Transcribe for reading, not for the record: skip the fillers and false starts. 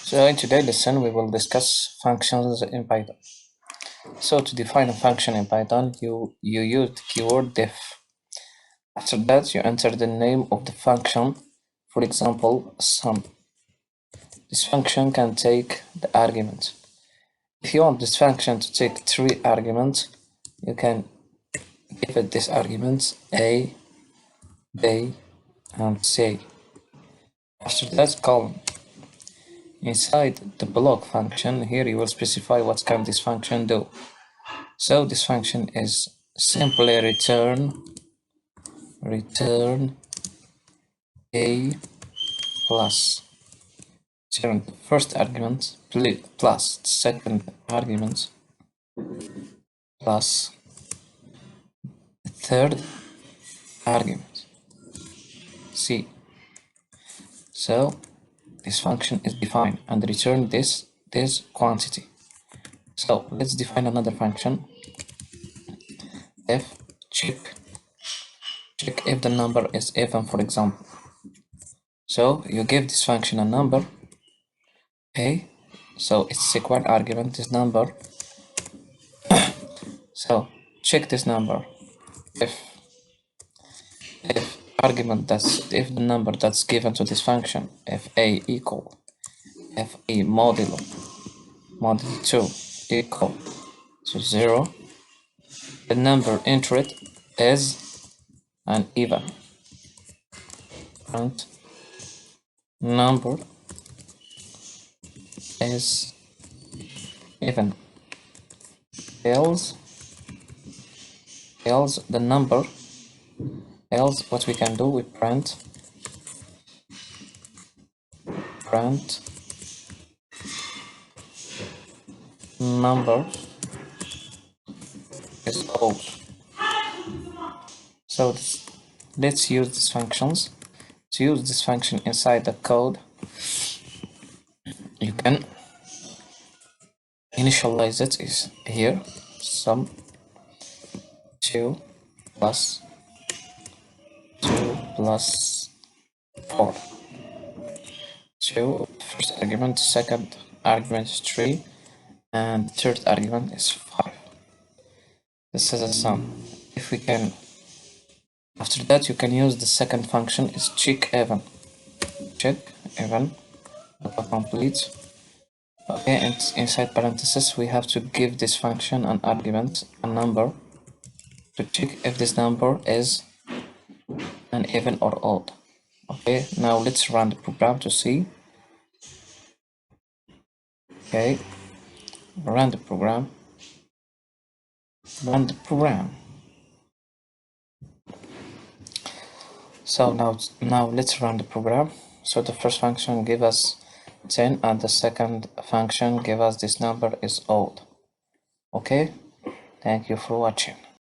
So in today's lesson, we will discuss functions in Python. So to define a function in Python, you use the keyword def. After that, you enter the name of the function. For example, sum. This function can take the argument. If you want this function to take 3 arguments, you can give it this arguments a, b, and c. After that, column. Inside the block function, here you will specify what can this function do. So this function is simply return a plus return the first argument plus the second argument plus the third argument c. So this function is defined and return this quantity. So let's define another function. If check if the number is even, for example. So you give this function a number a, so its second argument is number. So check this number. If if the number that's given to this function, if a equal f a modulo 2 equal to 0, the number entered is an even, and number is even, else the number, else what we can do, we print number is odd. So let's use these functions. To use this function inside the code, you can initialize it is here, sum 2 plus 4. 2 first argument, second argument is 3, and third argument is 5. This is a sum. If we can, after that you can use the second function is check even complete. Okay, and inside parentheses we have to give this function an argument, a number, to check if this number is an even or odd. Okay, now let's run the program to see. Okay, run the program. So now let's run the program. So the first function give us 10 and the second function give us this number is odd. Okay, thank you for watching.